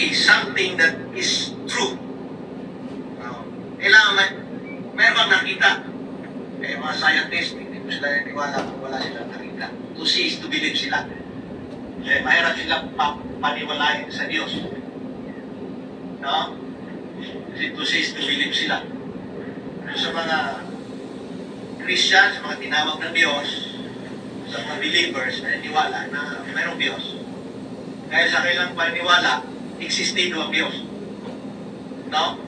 see something that is true. Kailangan meron kang nakita. Eh, mga scientists, hindi mo sila naniwala kung wala silang nakita. To see is to believe sila. Eh, mahirap silang paniwalain sa Diyos. No? Kasi to see is to believe sila. Sa mga Christians, sa mga tinawag ng Diyos, sa mga believers, naniniwala na mayroong Diyos. Dahil sa kailang paniniwala, existido ang Diyos. No?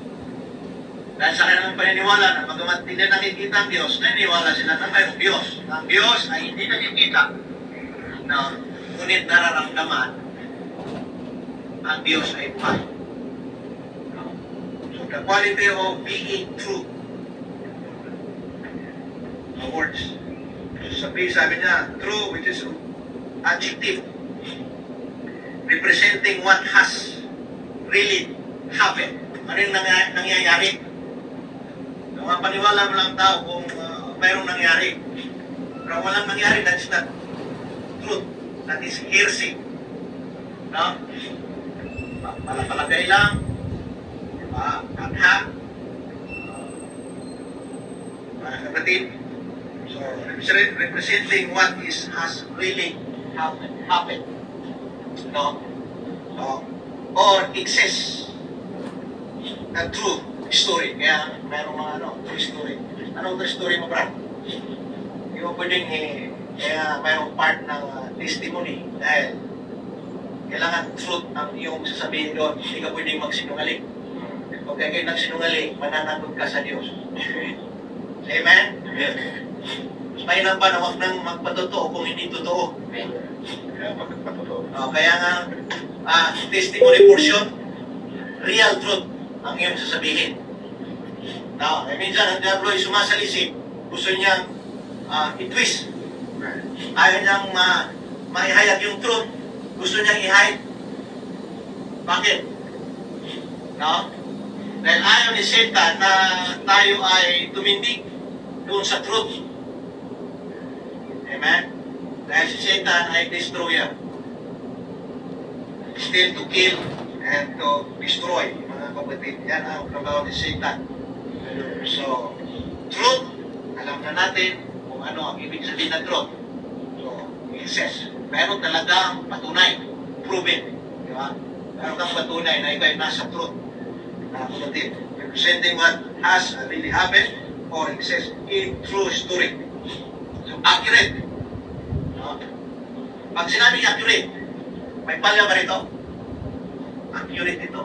Dahil sa kanilang paniniwala na magamat hindi nakikita ang Diyos, naniniwala sila na mayroong Diyos. Ang Diyos ay hindi nakikita. No? Ngunit nararamdaman, ang Diyos ay fine. No? So the quality of being true. The words. Sabi niya, true, which is adjective. Representing what has really happened. Ano yung nangyayari? Mga paniwala mo lang tao kung mayroong nangyari. Pero walang nangyari, that's not truth. That is hearsay. No? Palagay lang. Diba? Katha. Mga kapatid. So, representing what has really happened. No? So, or exists. A true story. Kaya mayroong mga true story. Ano true story mo, Brad? Hindi mo pwedeng kaya mayroong part ng testimony dahil kailangan truth ang iyong sasabihin doon. Hindi ka pwedeng magsinungaling. Pag kayo nagsinungaling, mananagot ka sa Diyos. Amen? Mas mahirap pa na huwag nang magpatotoo kung hindi totoo. Kaya nga, testimony portion, real truth ang iyong sasabihin. Now, minsan ang diablo ay sumasalisip, gusto niyang i-twist. Ayaw niyang maihayag yung truth, gusto niyang i-hide. Bakit? No? Dahil ayaw ni Satan na tayo ay tumindig doon sa truth. Amen? Dahil si Satan ay destroyer. Still to kill and to destroy. Mga kapatid, yan ang trabaho ni Satan. So, truth, alam na natin kung ano ang ibig sabihin ng truth. So, it says, meron talagang patunay, proven. Di ba? Meron kang patunay na ikaw ay nasa truth. Mga kapatid, representing what has really happened or it says, a true story. So, accurate. No? Pag sinabing accurate, may palya ba rito? Accurate ito.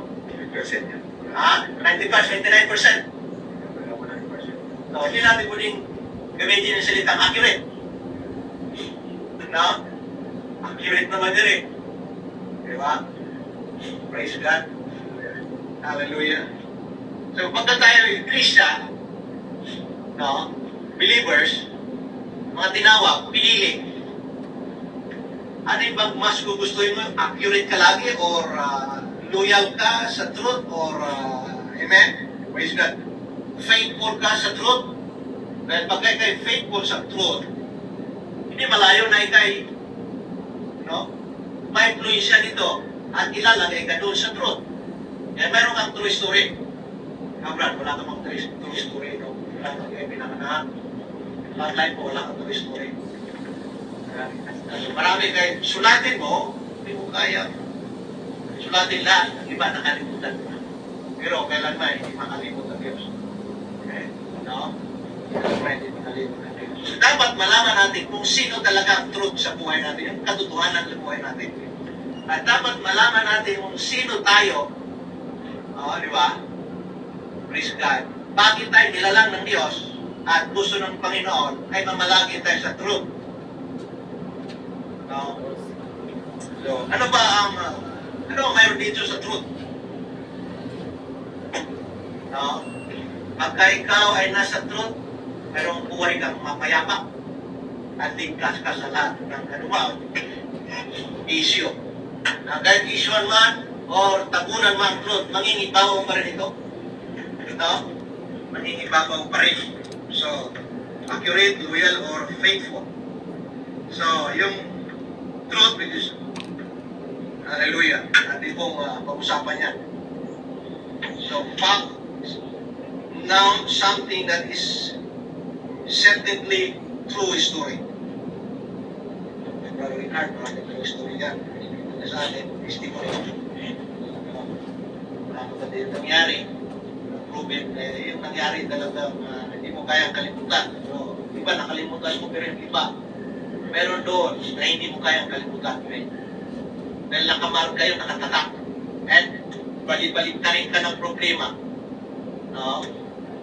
90%. 99%. No, hindi natin pwedeng gamitin yung salitang accurate. No? Accurate naman din eh. Diba? Praise God. Hallelujah. So, pagka tayo yung Christian, no, believers, mga tinawag, pinili. Ano yung bang mas gugustuhin mo? Accurate ka lagi or loyal ka sa truth or amen? Praise God. Faithful ka sa truth. Dahil pag kayo faithful sa truth, hindi malayo na ikay ma-influensya nito at ilalagay ka doon sa truth. Kaya meron kang true story. Brad, wala ka mang true story. No? Wala kang kayo pinakanahan. Lahat life mo, wala kang true story. Marami kayo, sulatin mo, hindi mo kaya. Sulatin lahat, ang iba nakalimutan mo. Pero kailan ba, hindi makalimut ang Diyos. Okay? No? Hindi makalimut ang Diyos. So, dapat malaman natin kung sino talaga ang truth sa buhay natin, yung katotohanan sa buhay natin. At dapat malaman natin kung sino tayo, di ba? Praise God. Bakit tayo nilalang ng Diyos at gusto ng Panginoon ay mamalagi tayo sa truth. No? So, ano ba ang mayroon dito sa truth? No? Pagka ikaw ay nasa truth, mayroong buhay kang mapayapa at ligtas ka sa lahat ng anumang issue. Na kahit issue man or tabunan man truth, mangingibabaw pa rin ito. Ito, mangingibabaw pa rin. So, accurate, loyal, or faithful. So, yung truth which is Hallelujah. Ating pong pag-usapan yan. So, fact, now something that is certainly true story. Brother Ricard, maraming true story yan. Ito sa atin, testimony. Kapatid yung nangyari, proven, yung nangyari talagang hindi mo kayang kalimutan. So, iba nakalimutan mo, pero yung iba, meron doon na hindi mo kayang kalimutan. Dahil nakamark kayo, nakatatak. At balik-balik ka rin ka ng problema. No?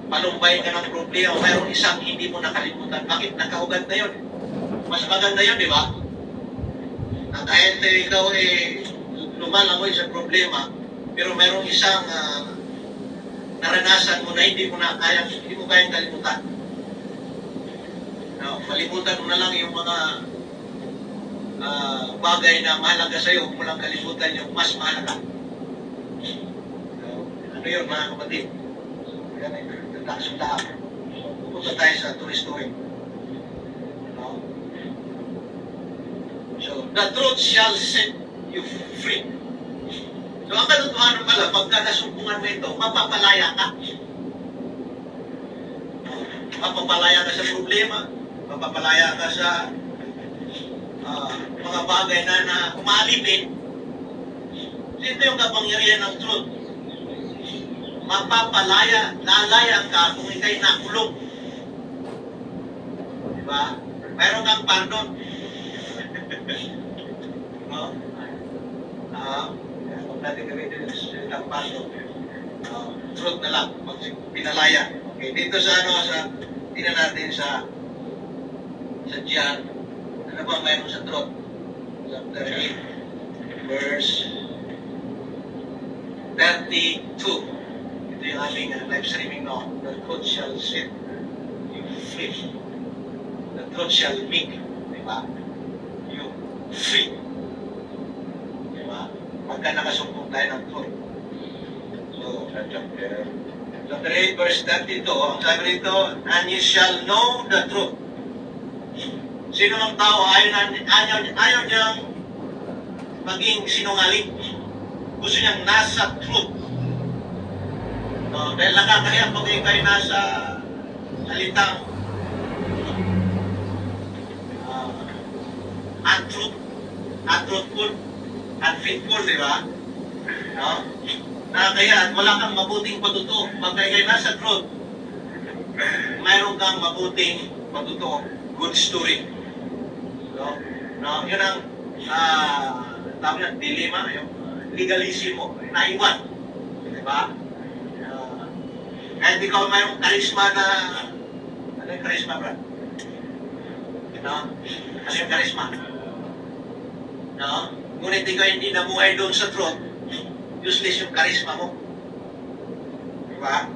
Palumbay ka ng problema, mayroong isang hindi mo nakalimutan. Bakit? Nakahugad na yun. Mas maganda yun, di ba? Na kahit ikaw lumalangoy sa problema, pero mayroong isang naranasan mo na hindi mo kayang kalimutan. No, malimutan mo na lang yung mga bagay na mahalaga sa'yo, huwag mo lang kalimutan yung mas mahalaga. So, ano yun mga kapatid? Yan ay taksong-taak. Pupunta tayo sa true story. No? So, the truth shall set you free. So, ang katotohanan pala, pagka nasumpungan mo ito, mapapalaya ka. Mapapalaya ka sa problema, mapapalaya ka sa mga bagay na umalipin. Ito yung kapangyarihan ng truth. Mapapalaya, lalaya ka kung ikay nakulong. Diba? Mayroon kang pardon. No? Huwag natin gamitin yung pardon. Truth na lang, pag pinalaya. Okay, dito sa tingnan natin sa John, ano ba mayroon sa truth? Chapter 8, verse 32. Ito yung aming live streaming now. The truth shall set you free. The truth shall make, diba? You free. Diba? Pagka nakasumpong tayo ng truth. So, chapter 8, verse 32, ang sabi rito, and you shall know the truth. Sino ng tao ayaw niyang maging sinungaling. Gusto niyang nasa truth. No, dahil nakakaya pag kayo nasa salitang untruthful, unfaithful, di ba? No? Nakakaya at wala kang mabuting patuto. Pag kayo nasa truth, mayroon kang mabuting patuto. Good story. No, yun ang tawag yan, dilema, yung legalismo, naiwan. Diba? Kahit ikaw mayroong karisma na, ano yung karisma, brad? No? Ano yung karisma? No? Ngunit ikaw hindi namuhay doon sa truth, useless yung karisma mo. Diba?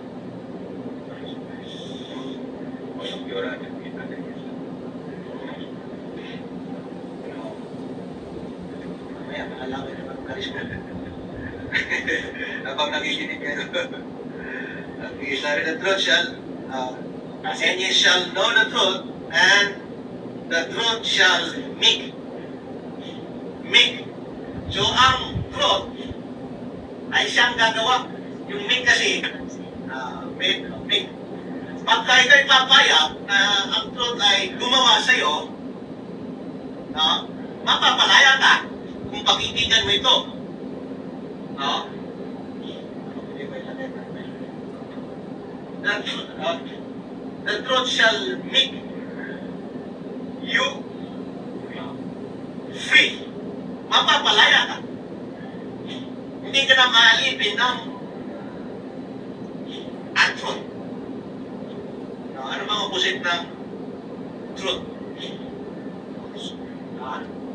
Mamaya, makalangin naman ang karisma. Habang nakikinig kayo. Okay, sorry, the truth shall, and ye shall know the truth, and the truth shall make. So, ang truth ay siyang gagawa. Yung make kasi, make. Pagka ikaw'y papayag na ang truth ay gumawa sa'yo, no, mapapalaya ka kung pakitigan mo ito. No? The truth shall make you free. Mapapalaya ka. Hindi ka na maalipin ng untruth. No, ano bang opposite ng truth?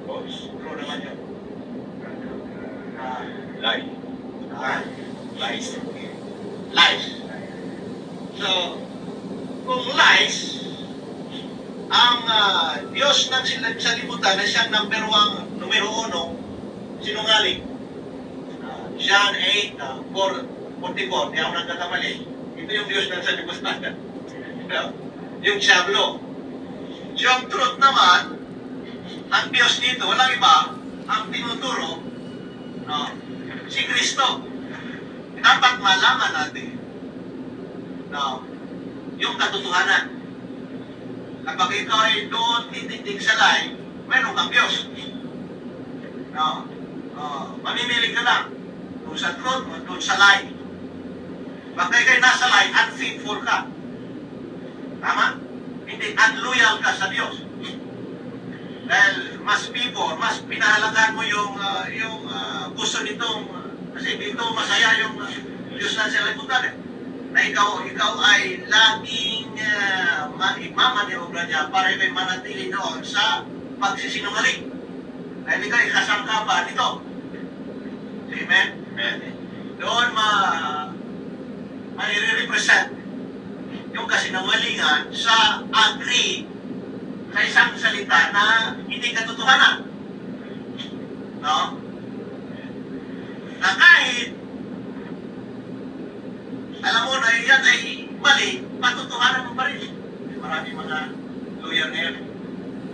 True naman yun. Lie. Lies. Lies. So, kung lies, ang Diyos ng salimutan na siyang numero 1, sinungaling. John 8, 4:44, di ako nagkakamali. Ito yung Diyos ng salimutan. Yung Diablo. Yung truth naman, ang Diyos dito, walang iba, ang tinuturo, No? Si Kristo. Dapat malaman natin, no, yung katotohanan. Kapag ikaw ay doon titindig sa lie, meron kang Diyos. No? Mamimili ka lang kung sa truth o doon sa lie. Pag kayo nasa lie, unfaithful ka. Tama? Hindi, unloyal ka sa Diyos. Dahil mas pinahalagaan mo yung gusto nitong, kasi dito masaya yung Diyos na sa liputan na ikaw ay laging mamaniobra niya para ikay manatili doon sa pagsisinungaling. Dahil ikaw ay kasangkapan nito. Amen? Doon mai-represent yung kasinungalingan sa agree sa isang salita na hindi katotohanan. No? Na kahit alam mo na yan ay mali, patotohanan mo pa rin. Maraming mga lawyer ngayon.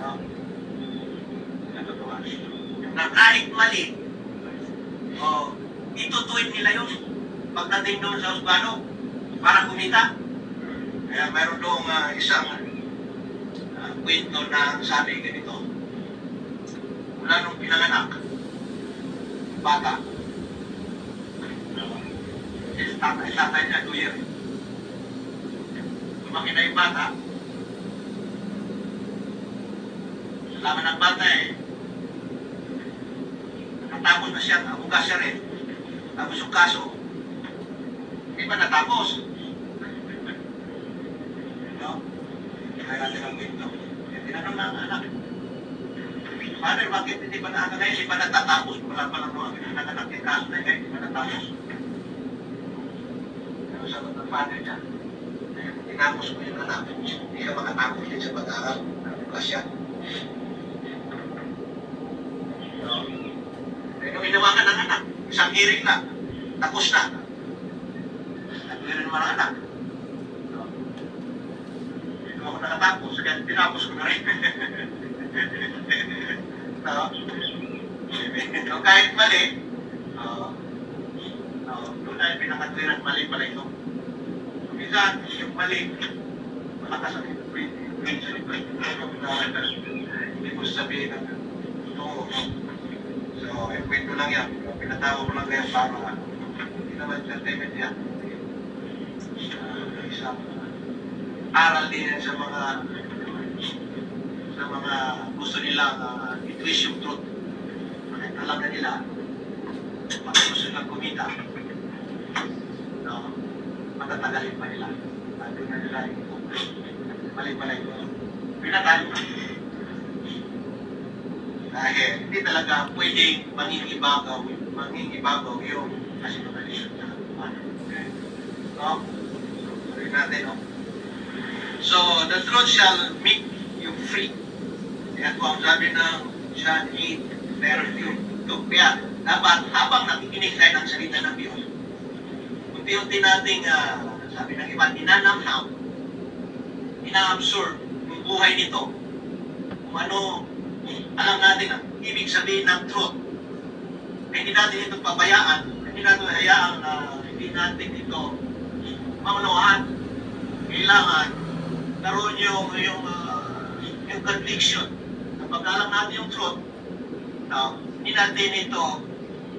No? Katotohanan. Na kahit mali, itutuwid nila yun pagdating doon sa husgado para kumita. Kaya mayroon doong isang kwento na sabi ganito. Mula nung pinanganak, bata, tatay niya, 2 years. Lumaki na yung bata. Salaman ng bata natapos na siya, nabugas siya rin. Tapos yung kaso, hindi pa natapos. No? Kaya natin ang kwento. Tinanong na ang anak, Father, bakit hindi pa na ngayon? Hindi pa natatapos? Wala pa lang mga pinanganak yung kaso na hindi pa natapos. Ano sagot ng father niya? Tinapos ko yung anak. Hindi ka makatapos din sa pag-aaral. Nabukas siya. Nung inawakan ng anak, isang hearing na, tapos na. Nagwira ng mga anak. Hindi ako nakatapos, kaya tinapos ko na rin. No, kahit mali, doon tayo pinakatwiran, mali pala ito. Minsan, yung mali, malakas ang hindi mo sabihin na ito. So, kwento lang yan. Pinatawa ko lang yan para hindi naman entertainment yan. Isang aral din yan sa mga gusto nilang i-twist yung truth. Bakit talaga nila, pag gusto nilang kumita, matatagalin pa nila. Sabi na nila, mali-mali ito. Pinatalo na. Dahil hindi talaga pwedeng mangingibabaw yung kasinungalingan na ano. No? Sabi natin, no? So, the truth shall make you free. Kaya po ang sabi ng John 8:32. Kaya dapat habang nakikinig tayo ng salita ng Diyos, unti-unti nating, sabi ng iba, inanamnam, ina-absorb yung buhay nito. Kung ano, alam natin ang ibig sabihin ng truth. Hindi natin ito pabayaan, hindi natin hayaan na hindi natin ito maunawahan. Kailangan naroon yung conviction. Kapag alam natin yung truth, hindi natin ito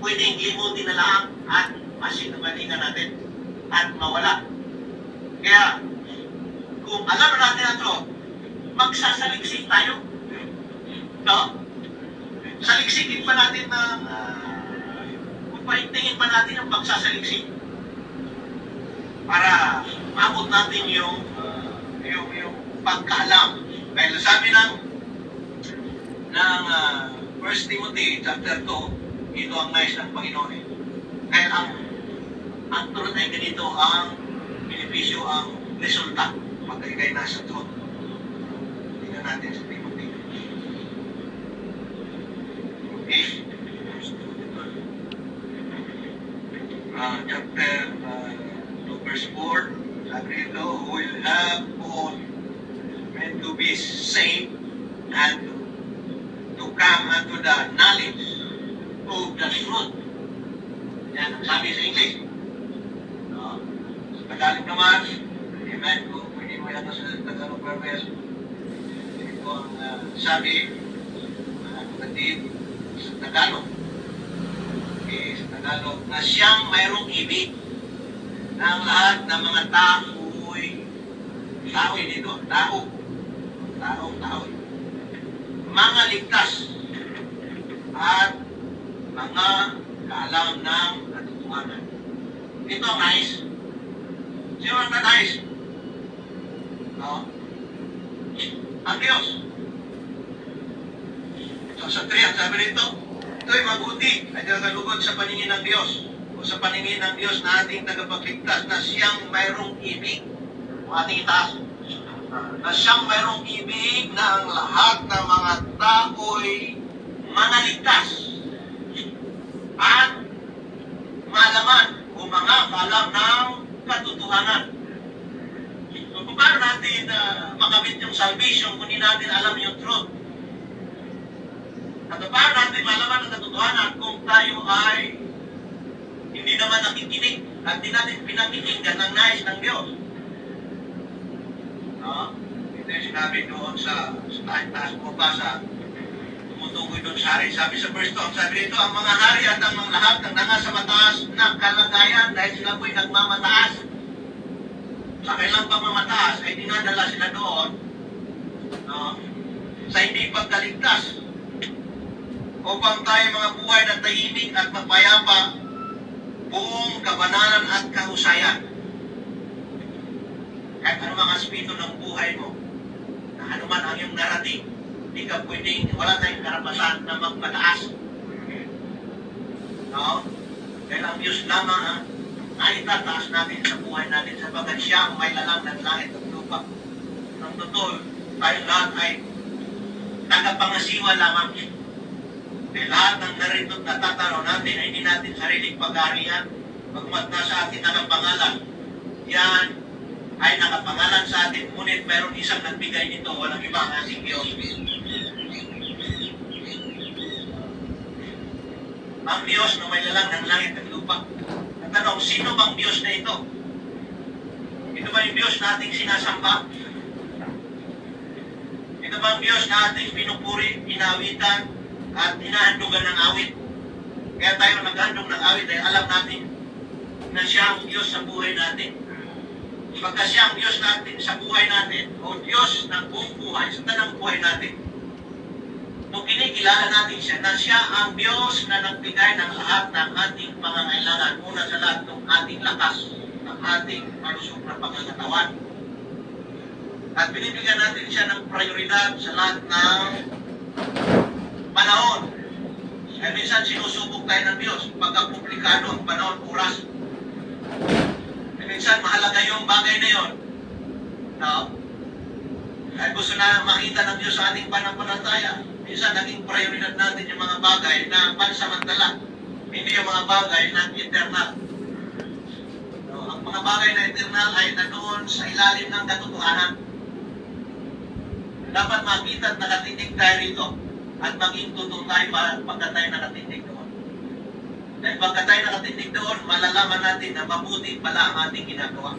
pwedeng limutin na lang at masinungalingan natin at mawala. Kaya, kung alam natin ang truth, magsasaliksik tayo. No? Saliksikin pa natin ng pahintingin pa natin ang pagsasaliksik para maabot natin yung pagkaalam. Dahil sabi ng 1 Timothy chapter 2, ito ang nais ng Panginoon. Dahil ang truth ay ganito ang benepisyo, ang resulta pag ikay nasa truth. Tingnan natin sa Timothy. Okay? Chapter 2 verse 4, sabi nito, who will have all men to be saved and to come unto the knowledge of the truth. Yan ang sabi sa English. No? Sa Tagalog naman, amen, kung pwede mo ilata sa Tagalog purpose, ito ang sabi, mga kapatid, sa Tagalog. Okay, sa Tagalog, na siyang mayroong ibig na ang lahat ng mga tao'y dito, tao, mga ligtas at mga kaalam ng katotohanan. Ito ang nais. Sino ang nais? No? Ang Diyos. So sa 3, ang sabi rito, ito'y mabuti ay nagalugod sa paningin ng Diyos o sa paningin ng Diyos na ating tagapagligtas na siyang mayroong ibig. O ating itaas. Na siyang mayroong ibig na ang lahat ng mga tao'y mga ligtas at malaman o mga kaalam ng katotohanan. So, kung paano natin makamit yung salvation kung hindi natin alam yung truth? At paano natin malaman ang katotohanan kung tayo ay hindi naman nakikinig at hindi natin pinakikinggan ng nais ng Diyos? No? Ito yung sinabi doon sa taas mo pa sa tumutukoy doon sa hari. Sabi sa verse 2, sabi dito, ang mga hari at ang mga lahat ng nasa mataas na kalagayan dahil sila po'y nagmamataas. Sa kailang pagmamataas ay dinadala sila doon, no, sa hindi pagkaligtas upang tayo mga buhay na tahimik at mapayapa, buong kabanalan at kahusayan. Kahit ano mga aspito ng buhay mo, na ano man ang iyong narating, hindi ka pwedeng, wala tayong karapasan na magpataas. No? Dahil ang Diyos lamang ang naitataas natin sa buhay natin sapagkat siya ang may lalang ng langit at lupa. Ang totoo, tayo lahat ay tagapangasiwa lamang. Dahil lahat ng narito at natatanaw natin ay hindi natin sariling pag-arian, pagmat na sa atin nakapangalan. Yan ay nakapangalan sa atin, ngunit mayroon isang nagbigay nito, walang iba ang ating Diyos. Ang Diyos na may lalang ng langit at lupa. At tanong, sino bang Diyos na ito? Ito ba yung Diyos na ating sinasamba? Ito ba ang Diyos na ating pinupuri, inawitan, at hinahandugan ng awit? Kaya tayo naghandog ng awit ay alam natin na siya ang Diyos sa buhay natin. Pagka siya ang Diyos natin sa buhay natin, o Diyos ng buong buhay, sa tanang buhay natin, nung kinikilala natin siya, na siya ang Diyos na nagbigay ng lahat ng ating pangangailangan, una sa lahat ng ating lakas, ng ating malusog na pangangatawan. At binibigyan natin siya ng prioridad sa lahat ng panahon. Kaya minsan sinusubok tayo ng Diyos, pagka komplikado ang panahon, oras. Minsan mahalaga yung bagay na yun. No? At gusto na makita ng Diyos sa ating panampalataya. Minsan naging prioridad natin yung mga bagay na pansamantala. Hindi yung mga bagay na eternal. No? Ang mga bagay na eternal ay nandoon sa ilalim ng katotohanan. Dapat makita at nakatindig tayo rito. At maging totoo tayo pagka tayo nakatindig doon. Dahil pagka tayo nakatindig doon, malalaman natin na mabuti pala ang ating ginagawa.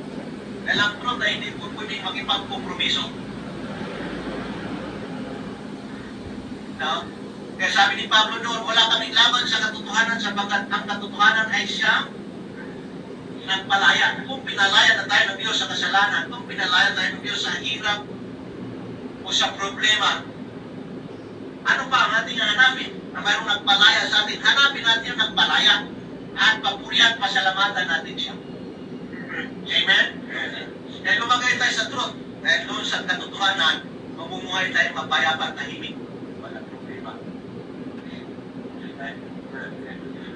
Dahil ang truth ay hindi po pwedeng makipagkompromiso. No? Kaya sabi ni Pablo doon, wala kaming laban sa katotohanan sapagkat ang katotohanan ay siyang nagpalaya. Kung pinalaya na tayo ng Diyos sa kasalanan, kung pinalaya tayo ng Diyos sa hirap o sa problema, ano pa ang ating hanapin? Na mayroong nagpalaya sa atin, hanapin natin yung nagpalaya at papurihan, pasalamatan natin siya. Amen? Dahil lumagay tayo sa truth, dahil doon sa katotohanan, mamumuhay tayo mapayapa at tahimik. Walang problema.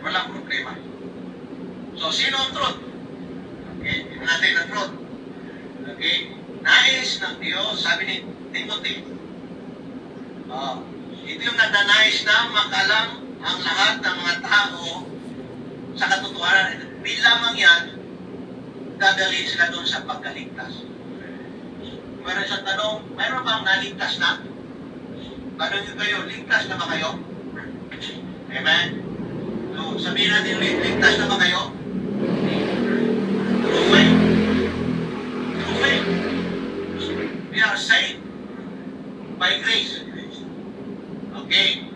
Walang problema. So, sino ang truth? Okay, tingnan natin ang truth. Okay, nais ng Diyos, sabi ni Timothy, ito yung nagnanais na makalam ang lahat ng mga tao sa katotohanan. Bilamang yan, dadalhin sila doon sa pagkaligtas. Meron isang tanong, mayroon bang naligtas na? Tanong nyo kayo, ligtas na ba kayo? Amen? So, sabihin natin, ligtas na ba kayo? Through faith. Through faith. We are saved by grace. Okay?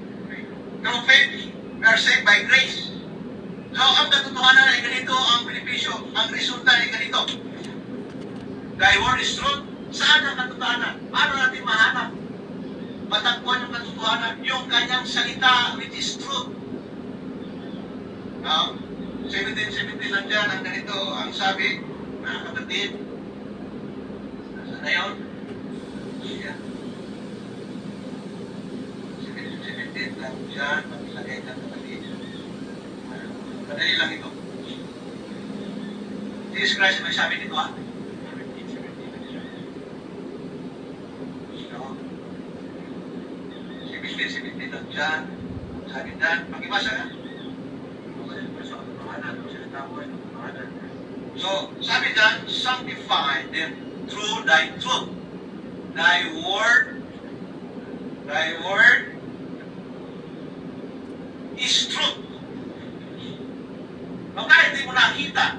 Through faith, we are saved by grace. So, ang katotohanan ay ganito, ang benepisyo, ang resulta ay ganito. Thy word is truth. Saan ang katotohanan? Paano natin mahanap? Matagpuan yung katotohanan, yung kanyang salita, which is truth. Now, 17:17 lang dyan, ang ganito, ang sabi, mga kapatid, nasa na yun? Yeah. 17:17 lang dyan, maglagay ng kapatid. Madali lang ito. Jesus Christ, may sabi nito, 17 lang dyan. Sabi dyan, pakibasa ka. So, sabi dyan, sanctify them through thy truth. Thy word is truth. No, kahit di mo nakita,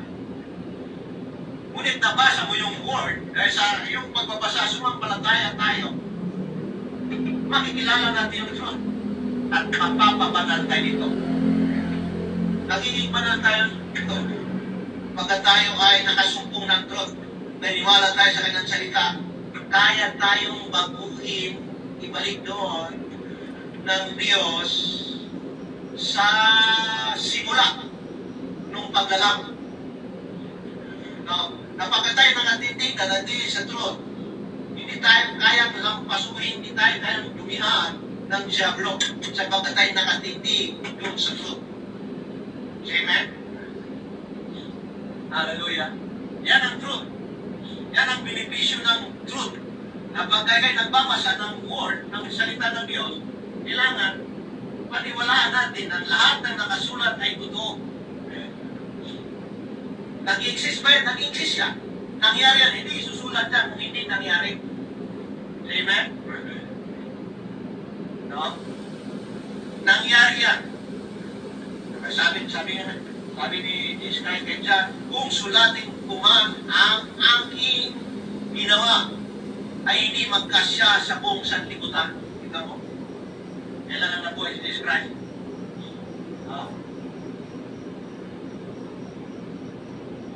ngunit nabasa mo yung word, dahil sa yung pagbabasa, sumampalataya tayo, makikilala natin yung truth at mapapabanal tayo dito. Nagiging banal tayo dito pagka tayo ay nakasumpong ng truth, naniwala tayo sa kanyang salita, kaya tayong baguhin, ibalik doon ng Diyos sa simula nung paglalang. No? Napagka tayo nangatindigan na di sa truth, hindi tayo kayang lampasuhin, hindi tayo kayang dumihan ng diablo sapagkat tayo nakatindig doon sa truth. Amen? Hallelujah. Yan ang truth. Yan ang benepisyo ng truth. Na pagka kayo nagbabasa ng word, ng salita ng Diyos, kailangan paniwalaan natin ang lahat ng nakasulat ay totoo. Nag-exist ba yan? Nag-exist yan. Nangyari yan. Hindi isusulat yan kung hindi nangyari. Amen? No? Nangyari yan. Sabi ni Jesus Christ kay John, kung sulatin ko man ang aking ginawa, ay hindi magkasya sa buong sanlibutan. Ikaw mo? Kailangan na buhay si Jesus Christ.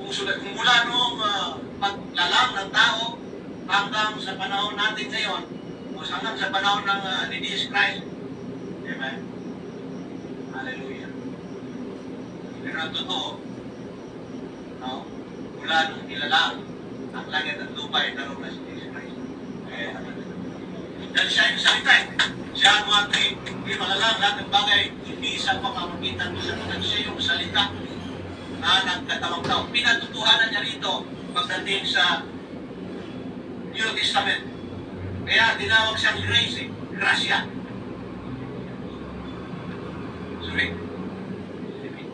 Kung mula noong paglalang ng tao hanggang sa panahon natin ngayon, o hanggang sa panahon ng ni Jesus Christ. Amen? Hallelujah. Pero ang totoo, no? Mula nung nilalang, ang langit at lupa ay naroon na si Jesus Christ. Dahil siya yung salita eh. Siya ang hindi malalang lahat ng bagay, hindi sa pamamagitan mo sa mga siya yung salita na nagkatawang tao. Pinatutuhanan niya rito pagdating sa New Testament. Kaya tinawag siyang grace eh. Gracia. Sorry?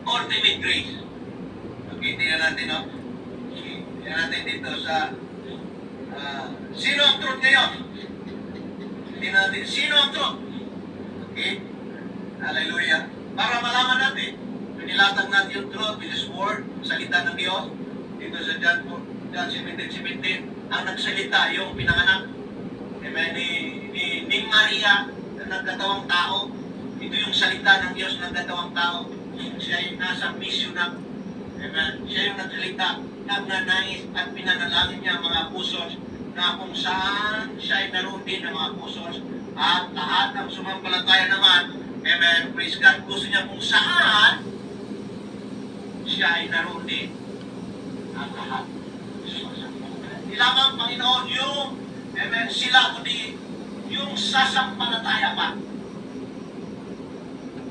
Ultimate grace. Okay, tingnan natin, no? Tingnan natin dito sa sino ang truth ngayon? Tingnan natin, sino ang truth? Okay? Hallelujah. Para malaman natin, nilatag natin yung truth, which is word, salita ng Diyos. Dito sa John 17:17, ang nagsalita, yung pinanganak. Amen, ni Maria, na nagkatawang tao. Ito yung salita ng Diyos na nagkatawang tao. Siya yung nasa mission na, amen, siya yung nagsalita, nagnanais at pinanalangin niya mga pusos na kung saan siya ay naroon din ng mga pusos at lahat ng sumampalataya naman, amen, praise God, gusto niya kung saan siya ay naroon din ang lahat. Ilamang Panginoon yung, amen, sila kundi yung sasampalataya pa.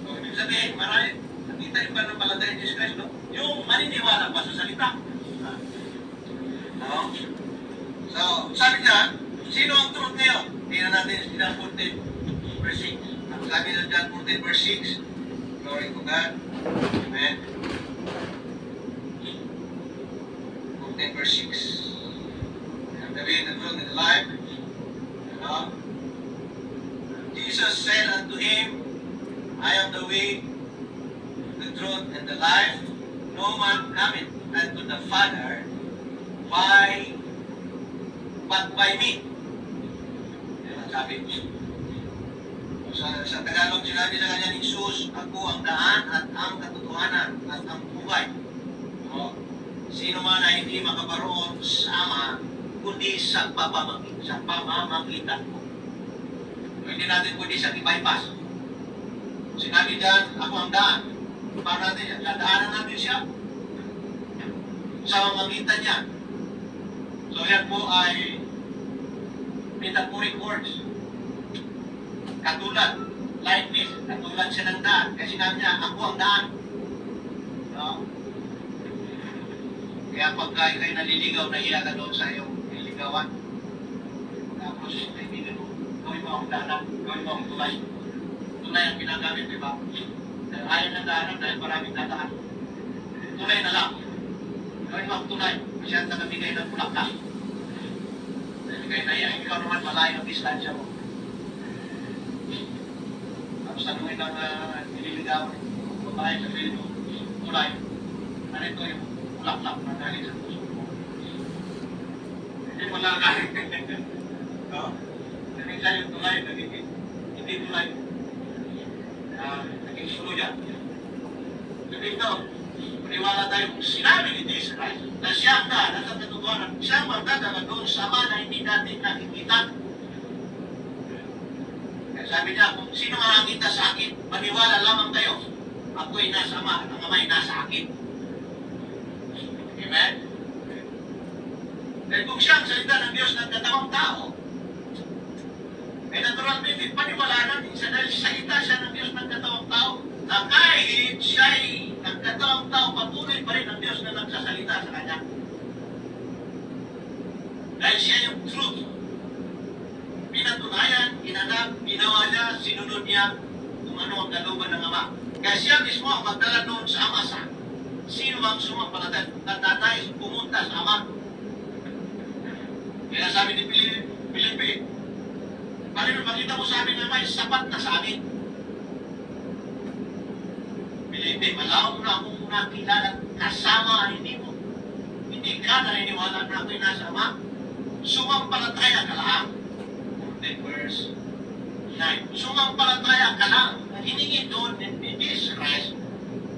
So, ibig sabihin, marami, nakita yung panampalataya ni Jesus Christ, no? Yung maniniwala pa sa salita. No? So, sabi niya, sino ang truth ngayon? Tingnan natin sa John 14, verse 6. Ang sabi sa John 14, verse 6, glory to God. Amen. 14, verse 6. And the way, the truth, and the life. Jesus said unto him, I am the way, the truth, the Father but by me. Yan ang sabi. Sa Tagalog, sinabi sa kanya ni Jesus, ako ang daan at ang katotohanan at ang buhay. O, sino man ay hindi makaparoon sa Ama, kundi sa pamamagitan ko. So, hindi natin kundi siya i-bypass. Sinabi dyan, ako ang daan. Paano natin yan? Dadaanan natin siya sa pamamagitan niya. So, yan po ay metaphoric words. Katulad, likeness, katulad siya ng daan. Kasi sinabi niya, ako ang daan. No? Kaya pagka ikay naliligaw, nahiya ka doon sa iyong nililigawan. Tapos, kaibigan mo, gawin mo ang daanan, gawin mo ang tulay. Tulay ang ginagamit, di ba? Ayaw ng daanan dahil maraming dadaan. Tulay na lang. Gawin mo ang tulay. Kasi ang tagabigay ng bulaklak. Dahil ikay nahiya, ikaw naman malayo ang distansya mo. Tapos tanungin ang nililigawan, babae sa film, tulay. Narito yung bulaklak na galing sa puso mo. Hindi mo lang galing. No? Minsan yung tulay, hindi tulay. Naging suluyan. So dito, maniwala tayo kung sinabi ni Jesus Christ na siya ka, nasa katotohanan, siya magdadala doon sa Ama na hindi natin nakikita. Kaya sabi niya, kung sino man nakita sa akin, maniwala lamang kayo. Ako'y nasa Ama at ang Ama ay nasa akin. Amen? Dahil kung siya ang salita ng Diyos ng katawang tao, naturalmente, paniwala natin siya dahil salita siya ng Diyos ng katawang tao na kahit siya'y ng katawang tao, patuloy pa rin ang Diyos na nagsasalita sa kanya. Dahil siya yung truth. Pinatunayan, inanap, ginawa niya, sinunod niya kung ano ang kalooban ng Ama. Kaya siya mismo ang magdala noon sa Ama sa sino mang sumampalataya at tatay pumunta sa Ama. Kaya sabi ni Filipe, paano makita mo sa amin na may sapat na sa amin? Filipe, malaw mo na akong nakilala kasama hindi mo. Hindi ka naniniwala na ako'y nasa Ama. Sumampalataya ka lang. Verse 9. Sumampalataya ka lang. Hiningi doon ni Jesus Christ.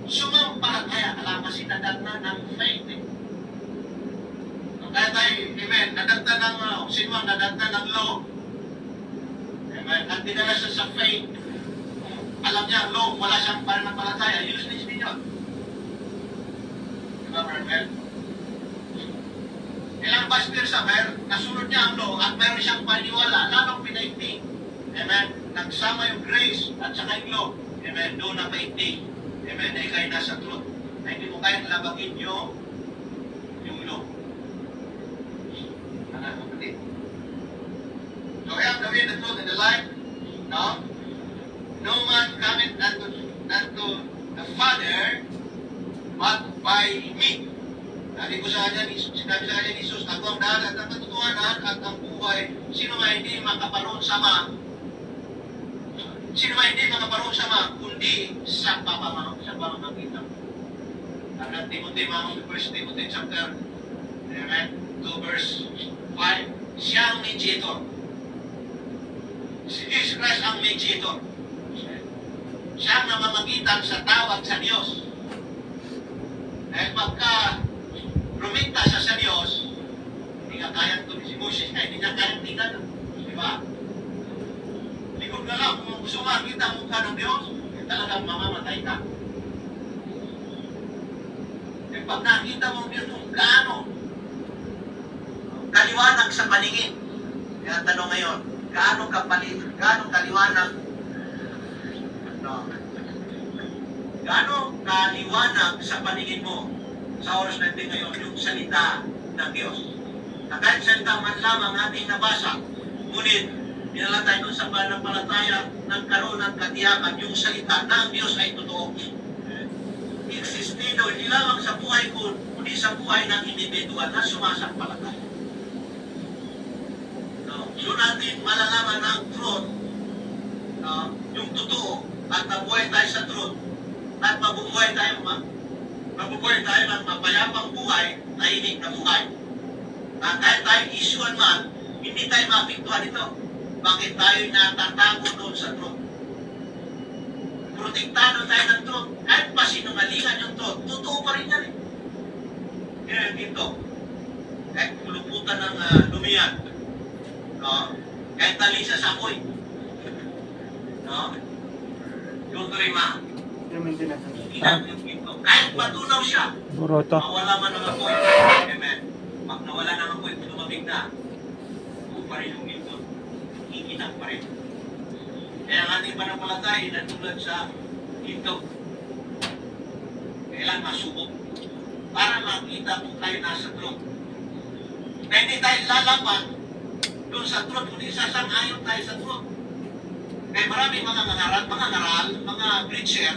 Sumampalataya ka lang kasi nadagna ng faith. Kaya tayo, amen, nadagna ng, sino ang nadagna ng law? At dinala siya sa faith. Alam niya, law, wala siyang pananampalataya. Useless din yun. Diba, Marvel? Ilang pastor sa nasunod niya ang law at meron siyang paniwala, lalong pinaigting. Amen? Nagsama yung grace at saka yung law. Amen? Doon na paigting. Amen? Na ikay nasa truth. Na hindi mo kayang labagin yung law. Ano mo pati? So, I am the way, the truth, and the life. No? No man cometh unto the Father but by me. Sabi ko sa kanya, sinabi sa kanya ni Jesus, ako ang daan at ang katotohanan at ang buhay. Sino man hindi makaparoon sa Ama, sino man hindi makaparoon sa Ama, kundi sa pamamagitan. Ang Timothy, mga 1 Timothy chapter 2 verse 5, siya ang mediator. Si Jesus Christ ang mediator. Siya ang namamagitan sa tao at sa Diyos. Dahil pagka rumita siya sa Diyos, hindi nga kayang ito si Moses, hindi niya kayang tingnan. Di ba? Likod na lang, kung gusto makita ang mukha ng Diyos, talagang mamamatay ka. E pag nakita mo ang Diyos kung gaano kaliwanag sa paningin, kaya tanong ngayon, gaano kaliwanag, gaano kaliwanag sa paningin mo sa oras natin ngayon yung salita ng Diyos. Na kahit salita man lamang ating nabasa, ngunit dinala tayo doon sa pananampalataya, nagkaroon ng katiyakan yung salita ng Diyos ay totoo. Existido, hindi lamang sa buhay ko, kundi sa buhay ng individual na sumasampalataya. So natin malalaman na ang truth, yung totoo, at mabuhay tayo sa truth, at mabubuhay tayo mabubuhay tayo ng mapayapang buhay, tahimik na buhay. Na kahit tayo isyuan man, hindi tayo mapiktuhan ito. Bakit tayo natatago doon sa truth? Protektado tayo ng truth. Kahit pa sinungalingan yung truth, totoo pa rin yan eh. Kaya dito, kahit puluputan ng lumiyan, no? Kahit talisa sa apoy, no? Yung turima, kahit matunaw siya, mawala man ang apoy. Amen. Pag nawala ng apoy, lumamig na, buo pa rin yung ginto. Ikinang pa rin. Kaya ang ating pananampalataya na tulad sa ginto. Kailan masubok para makita kung tayo nasa truth. Na hindi tayo lalaban doon sa truth, kundi sasang-ayon tayo sa truth. Kaya maraming mga ngaral, mga preacher,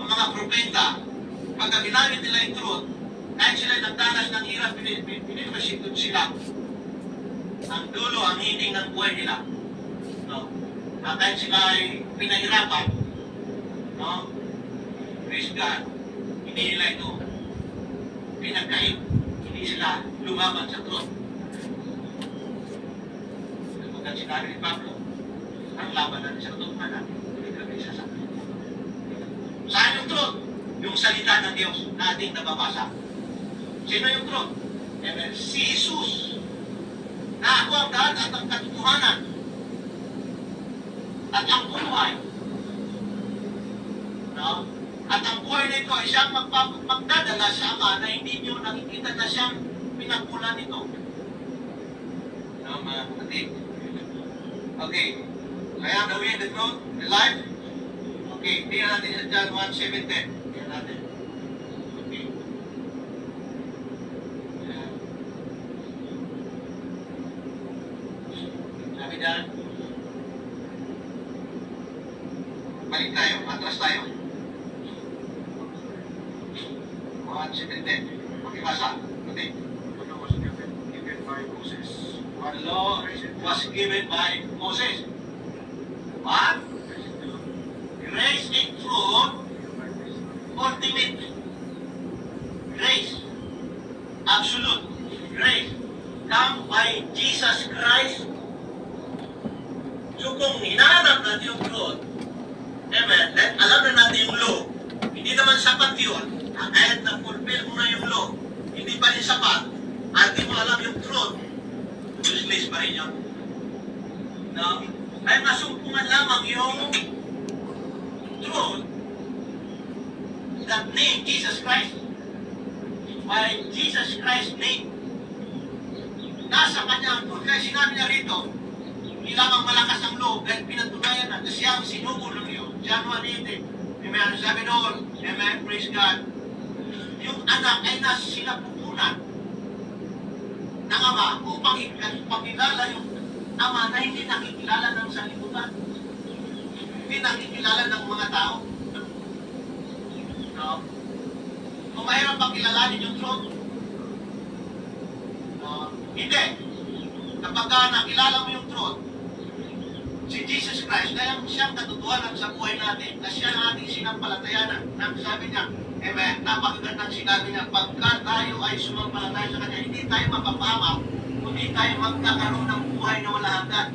mga propeta, pagka ginamit nila yung truth, kahit sila nagdanas ng hirap, pinipasitod sila. Ang dulo, ang hining ng buhay nila. No? At kahit sila ay pinahirapan, no? Praise God, hindi nila ito pinagkait. Hindi sila lumaban sa truth. Kapag sinabi ni Pablo, ang laban natin sa katugma natin, hindi kami sasakit. Saan yung truth? Yung salita ng Diyos na ating nababasa. Sino yung truth? Si Jesus. Na ako ang daan at ang katotohanan. At ang buhay. No? At ang buhay na ito ay siyang magdadala sa Ama na hindi nyo nakikita na siyang pinagmulan nito. No, mga kapatid. Okay. I am the way, the truth, the life. Okay. Tingnan natin sa John 1:17. Tingnan natin. Okay. Sabi dyan. Balik tayo. Atras tayo. 1:17. Pakibasa. Okay. The law was given by Moses. The law was given by Moses. What? Grace and truth, ultimate grace, absolute grace, come by Jesus Christ. So kung hinahanap natin yung truth, amen, then alam na natin yung law, hindi naman sapat yun, kahit na-fulfill mo na yung law, hindi pa rin sapat, at di mo alam yung truth, useless pa rin yun. No? Ay masumpungan lamang yung truth that name Jesus Christ. By Jesus Christ's name. Nasa kanya ang truth. Kaya sinabi niya rito, hindi lamang malakas ang loob dahil pinatunayan na siya ang sinugo ng iyo. John 1:18. Amen. Sabi doon, amen, praise God. Yung anak ay nasa sinapupunan ng Ama upang ipakilala yung Ama na hindi nakikilala ng sanlibutan. Hindi nakikilala ng mga tao. No? Kung mahirap bang kilalanin yung truth? No? Hindi. Kapag nakilala mo yung truth, si Jesus Christ, kaya siyang katotohanan sa buhay natin, na siya ang ating sinampalatayanan. Nang sabi niya, amen, napakagandang sinabi niya, pagka tayo ay sumampalataya sa Kanya, hindi tayo mapapahamak, kundi tayo magkakaroon ng buhay na wala hanggan.